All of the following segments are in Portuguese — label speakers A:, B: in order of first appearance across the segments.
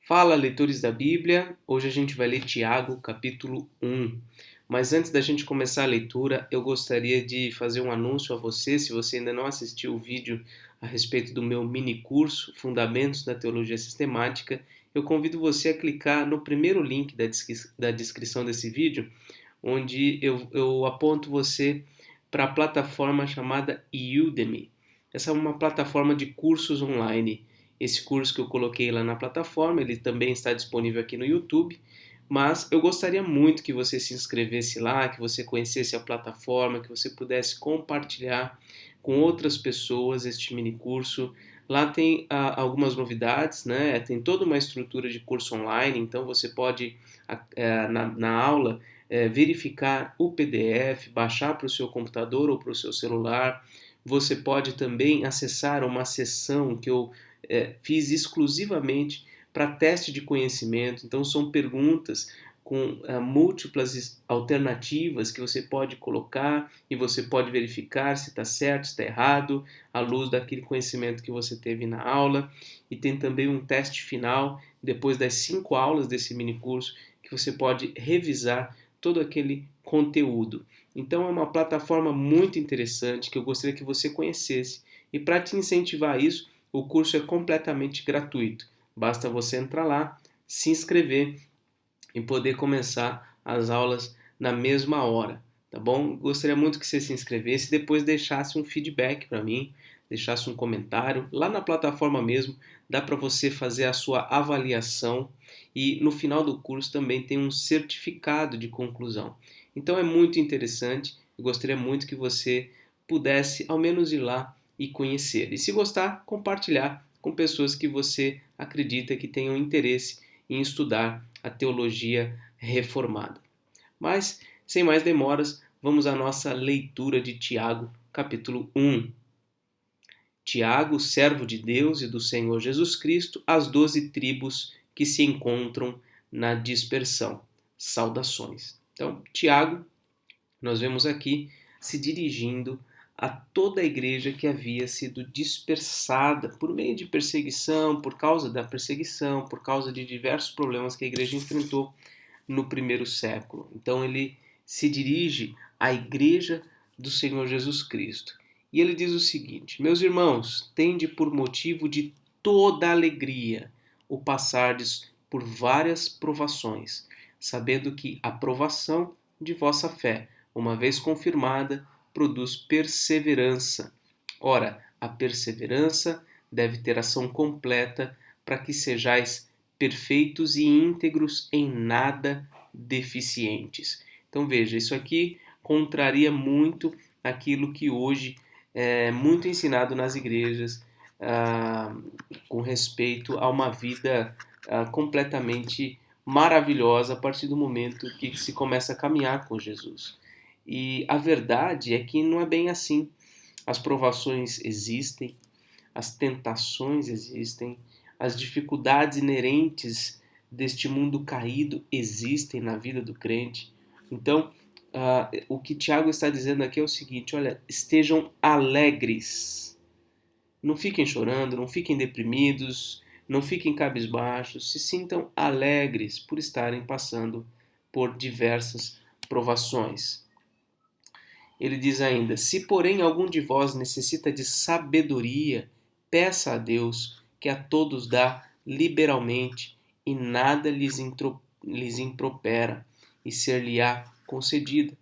A: Fala, leitores da Bíblia. Hoje a gente vai ler Tiago, capítulo 1. Mas antes da gente começar a leitura, eu gostaria de fazer um anúncio a você. Se você ainda não assistiu o vídeo a respeito do meu mini curso Fundamentos da Teologia Sistemática, eu convido você a clicar no primeiro link da descrição desse vídeo, onde eu aponto você para a plataforma chamada Udemy. Essa é uma plataforma de cursos online. Esse curso que eu coloquei lá na plataforma, ele também está disponível aqui no YouTube, mas eu gostaria muito que você se inscrevesse lá, que você conhecesse a plataforma, que você pudesse compartilhar com outras pessoas este mini curso. Lá tem algumas novidades, né? Tem toda uma estrutura de curso online, então você pode, na aula, verificar o PDF, baixar para o seu computador ou para o seu celular. Você pode também acessar uma seção que eu fiz exclusivamente para teste de conhecimento. Então, são perguntas com múltiplas alternativas que você pode colocar e você pode verificar se está certo, se está errado, à luz daquele conhecimento que você teve na aula. E tem também um teste final, depois das 5 aulas desse mini curso, que você pode revisar todo aquele conteúdo. Então, é uma plataforma muito interessante que eu gostaria que você conhecesse. E para te incentivar a isso, o curso é completamente gratuito. Basta você entrar lá, se inscrever e poder começar as aulas na mesma hora, tá bom? Gostaria muito que você se inscrevesse e depois deixasse um feedback para mim, deixasse um comentário. Lá na plataforma mesmo, dá para você fazer a sua avaliação e no final do curso também tem um certificado de conclusão. Então é muito interessante, eu gostaria muito que você pudesse ao menos ir lá e conhecer. E se gostar, compartilhar com pessoas que você acredita que tenham interesse em estudar a teologia reformada. Mas, sem mais demoras, vamos à nossa leitura de Tiago, capítulo 1. Tiago, servo de Deus e do Senhor Jesus Cristo, às 12 tribos que se encontram na dispersão. Saudações. Então, Tiago, nós vemos aqui se dirigindo a toda a igreja que havia sido dispersada por meio de perseguição, por causa da perseguição, por causa de diversos problemas que a igreja enfrentou no primeiro século. Então ele se dirige à igreja do Senhor Jesus Cristo. E ele diz o seguinte: meus irmãos, tende por motivo de toda alegria o passardes por várias provações, sabendo que a provação de vossa fé, uma vez confirmada, produz perseverança. Ora, a perseverança deve ter ação completa para que sejais perfeitos e íntegros, em nada deficientes. Então veja, isso aqui contraria muito aquilo que hoje é muito ensinado nas igrejas com respeito a uma vida completamente maravilhosa a partir do momento que se começa a caminhar com Jesus. E a verdade é que não é bem assim. As provações existem, as tentações existem, as dificuldades inerentes deste mundo caído existem na vida do crente. Então, o que Tiago está dizendo aqui é o seguinte: olha, estejam alegres. Não fiquem chorando, não fiquem deprimidos, não fiquem cabisbaixos, se sintam alegres por estarem passando por diversas provações. Ele diz ainda: se porém algum de vós necessita de sabedoria, peça a Deus, que a todos dá liberalmente, e nada lhes impropera, e ser-lhe-á concedida.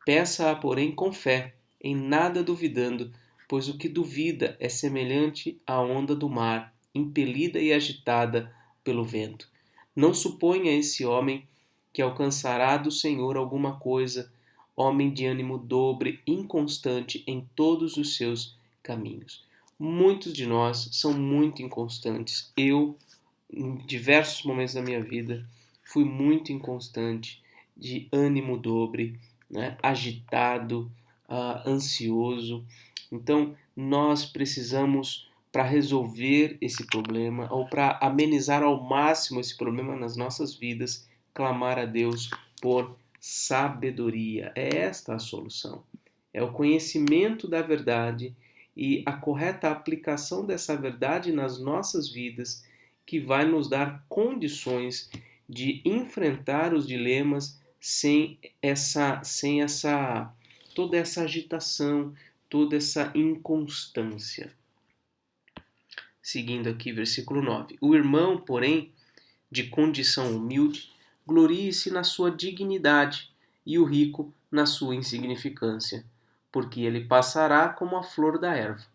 A: Peça-a, porém, com fé, em nada duvidando, pois o que duvida é semelhante à onda do mar, impelida e agitada pelo vento. Não suponha esse homem que alcançará do Senhor alguma coisa, homem de ânimo dobre, inconstante em todos os seus caminhos. Muitos de nós são muito inconstantes. Eu, em diversos momentos da minha vida, fui muito inconstante, de ânimo dobre, né? Agitado, ansioso. Então, nós precisamos, para resolver esse problema, ou para amenizar ao máximo esse problema nas nossas vidas, clamar a Deus por sabedoria. É esta a solução. É o conhecimento da verdade e a correta aplicação dessa verdade nas nossas vidas que vai nos dar condições de enfrentar os dilemas sem toda essa agitação, toda essa inconstância. Seguindo aqui, versículo 9. O irmão, porém, de condição humilde, glorie-se na sua dignidade, e o rico na sua insignificância, porque ele passará como a flor da erva.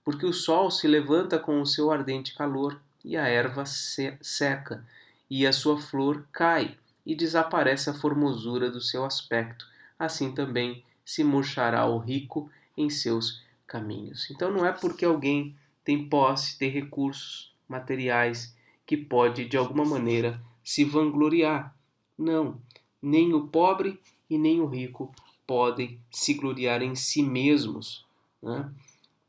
A: Porque o sol se levanta com o seu ardente calor, e a erva seca, e a sua flor cai, e desaparece a formosura do seu aspecto. Assim também se murchará o rico em seus caminhos. Então não é porque alguém tem posse, tem recursos materiais, que pode de alguma maneira se vangloriar. Não, nem o pobre e nem o rico podem se gloriar em si mesmos, né?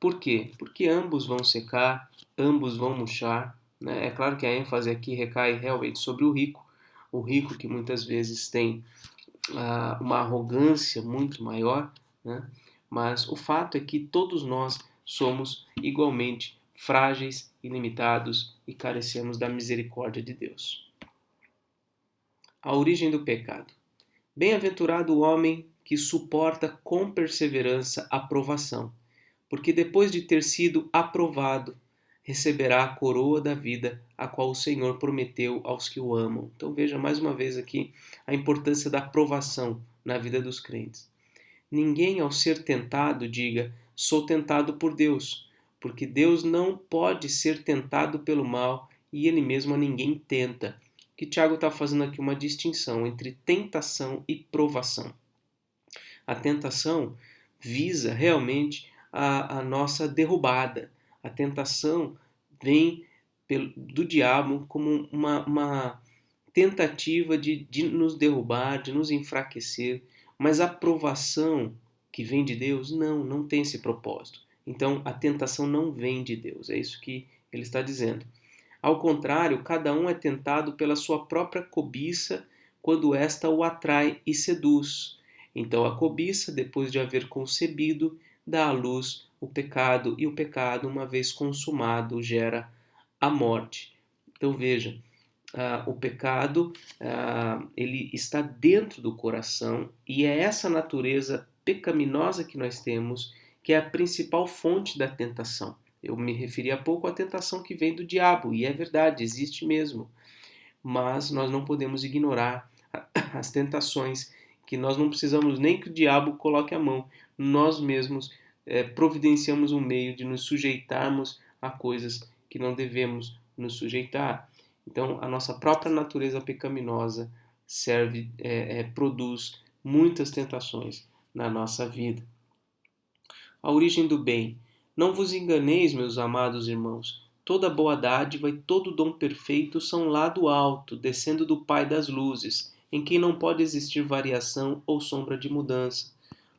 A: Por quê? Porque ambos vão secar, ambos vão murchar, né? É claro que a ênfase aqui recai realmente sobre o rico que muitas vezes tem uma arrogância muito maior, né? Mas o fato é que todos nós somos igualmente frágeis, ilimitados e carecemos da misericórdia de Deus. A origem do pecado. Bem-aventurado o homem que suporta com perseverança a provação, porque depois de ter sido aprovado, receberá a coroa da vida, a qual o Senhor prometeu aos que o amam. Então veja mais uma vez aqui a importância da provação na vida dos crentes. Ninguém, ao ser tentado, diga, sou tentado por Deus, porque Deus não pode ser tentado pelo mal e ele mesmo a ninguém tenta. Que Tiago está fazendo aqui uma distinção entre tentação e provação. A tentação visa realmente a nossa derrubada. A tentação vem do diabo como uma tentativa de nos derrubar, de nos enfraquecer, mas a provação que vem de Deus, não tem esse propósito. Então, a tentação não vem de Deus, é isso que ele está dizendo. Ao contrário, cada um é tentado pela sua própria cobiça quando esta o atrai e seduz. Então, a cobiça, depois de haver concebido, dá à luz o pecado, e o pecado, uma vez consumado, gera a morte. Então, veja, o pecado ele está dentro do coração e é essa natureza pecaminosa que nós temos que é a principal fonte da tentação. Eu me referi há pouco à tentação que vem do diabo, e é verdade, existe mesmo. Mas nós não podemos ignorar as tentações, que nós não precisamos nem que o diabo coloque a mão. Nós mesmos providenciamos um meio de nos sujeitarmos a coisas que não devemos nos sujeitar. Então, a nossa própria natureza pecaminosa produz muitas tentações na nossa vida. A origem do bem. Não vos enganeis, meus amados irmãos. Toda boa dádiva e todo dom perfeito são lá do alto, descendo do Pai das luzes, em quem não pode existir variação ou sombra de mudança.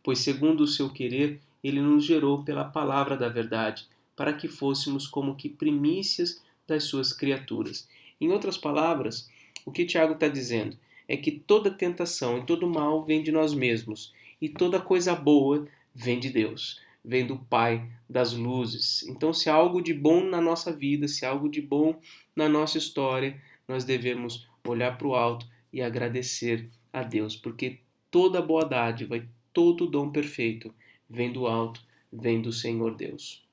A: Pois, segundo o seu querer, ele nos gerou pela palavra da verdade, para que fôssemos como que primícias das suas criaturas. Em outras palavras, o que Tiago está dizendo é que toda tentação e todo mal vem de nós mesmos, e toda coisa boa vem de Deus, vem do Pai das luzes. Então, se há algo de bom na nossa vida, se há algo de bom na nossa história, nós devemos olhar para o alto e agradecer a Deus, porque toda boa dádiva e todo dom perfeito vem do alto, vem do Senhor Deus.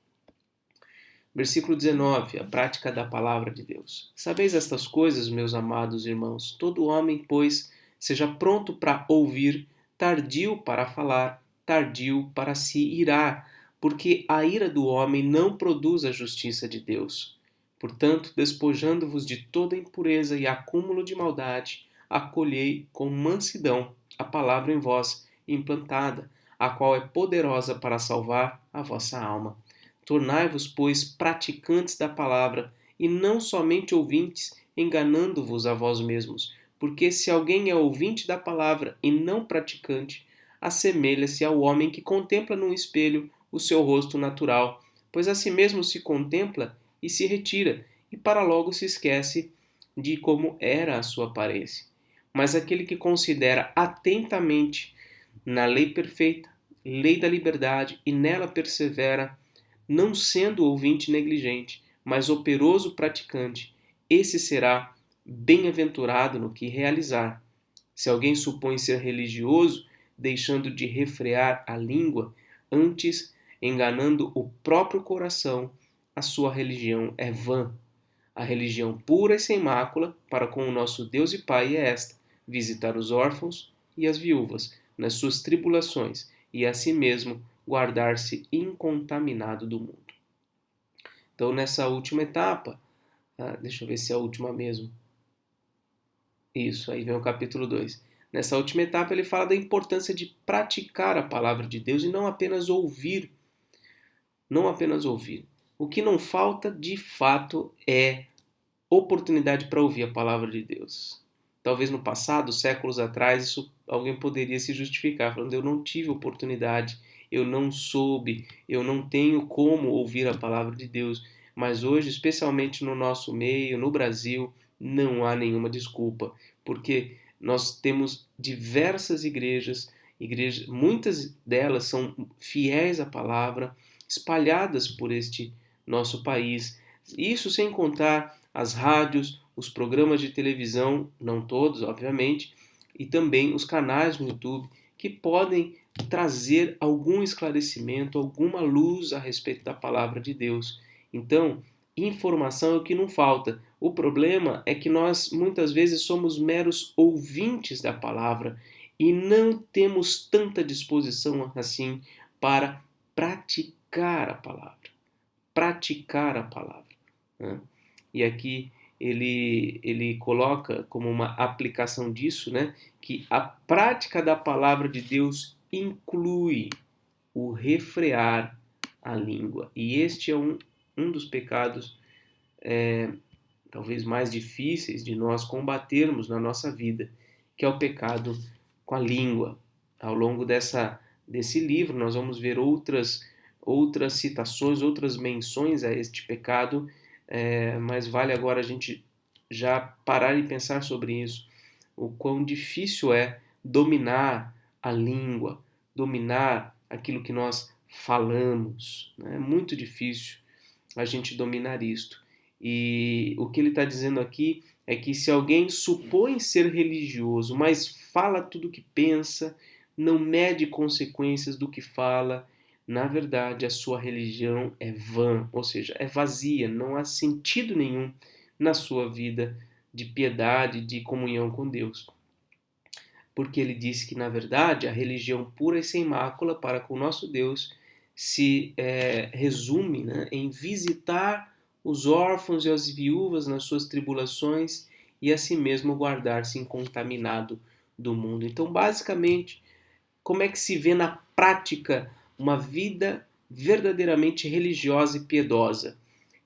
A: Versículo 19, a prática da palavra de Deus. Sabeis estas coisas, meus amados irmãos? Todo homem, pois, seja pronto para ouvir, tardio para falar, tardio para se irar, porque a ira do homem não produz a justiça de Deus. Portanto, despojando-vos de toda impureza e acúmulo de maldade, acolhei com mansidão a palavra em vós implantada, a qual é poderosa para salvar a vossa alma. Tornai-vos, pois, praticantes da palavra, e não somente ouvintes, enganando-vos a vós mesmos. Porque se alguém é ouvinte da palavra e não praticante, assemelha-se ao homem que contempla num espelho o seu rosto natural, pois a si mesmo se contempla e se retira, e para logo se esquece de como era a sua aparência. Mas aquele que considera atentamente na lei perfeita, lei da liberdade, e nela persevera, não sendo ouvinte negligente, mas operoso praticante, esse será bem-aventurado no que realizar. Se alguém supõe ser religioso, deixando de refrear a língua, antes enganando o próprio coração, a sua religião é vã. A religião pura e sem mácula para com o nosso Deus e Pai é esta: visitar os órfãos e as viúvas nas suas tribulações e a si mesmo guardar-se incontaminado do mundo. Então, nessa última etapa, deixa eu ver se é a última mesmo. Isso, aí vem o capítulo 2. Nessa última etapa, ele fala da importância de praticar a palavra de Deus e não apenas ouvir. Não apenas ouvir. O que não falta, de fato, é oportunidade para ouvir a palavra de Deus. Talvez no passado, séculos atrás, isso alguém poderia se justificar, falando: eu não tive oportunidade, eu não soube, eu não tenho como ouvir a palavra de Deus. Mas hoje, especialmente no nosso meio, no Brasil, não há nenhuma desculpa, porque nós temos diversas igrejas, muitas delas são fiéis à palavra, espalhadas por este nosso país. Isso sem contar as rádios, os programas de televisão, não todos, obviamente, e também os canais no YouTube que podem trazer algum esclarecimento, alguma luz a respeito da palavra de Deus. Então, informação é o que não falta. O problema é que nós muitas vezes somos meros ouvintes da palavra e não temos tanta disposição assim para praticar a palavra. Praticar a palavra. Né? E aqui ele coloca como uma aplicação disso, né, que a prática da palavra de Deus inclui o refrear a língua. E este é um dos pecados talvez mais difíceis de nós combatermos na nossa vida, que é o pecado com a língua. Ao longo desse livro nós vamos ver outras citações, outras menções a este pecado, mas vale agora a gente já parar e pensar sobre isso. O quão difícil é dominar a língua, dominar aquilo que nós falamos. Né? É muito difícil a gente dominar isto. E o que ele está dizendo aqui é que se alguém supõe ser religioso, mas fala tudo o que pensa, não mede consequências do que fala, na verdade a sua religião é vã, ou seja, é vazia, não há sentido nenhum na sua vida de piedade, de comunhão com Deus. Porque ele disse que, na verdade, a religião pura e sem mácula para com o nosso Deus se resume, né, em visitar os órfãos e as viúvas nas suas tribulações e a si mesmo guardar-se incontaminado do mundo. Então, basicamente, como é que se vê na prática uma vida verdadeiramente religiosa e piedosa?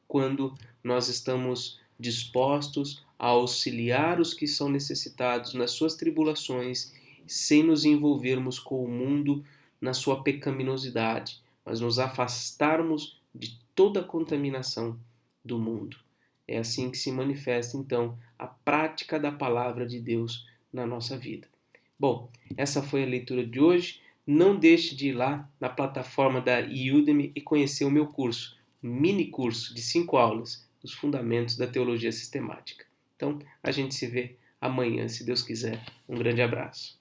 A: Quando nós estamos dispostos a auxiliar os que são necessitados nas suas tribulações, sem nos envolvermos com o mundo na sua pecaminosidade, mas nos afastarmos de toda a contaminação do mundo. É assim que se manifesta, então, a prática da palavra de Deus na nossa vida. Bom, essa foi a leitura de hoje. Não deixe de ir lá na plataforma da Udemy e conhecer o meu curso, mini curso de 5 aulas, os fundamentos da teologia sistemática. Então, a gente se vê amanhã, se Deus quiser. Um grande abraço.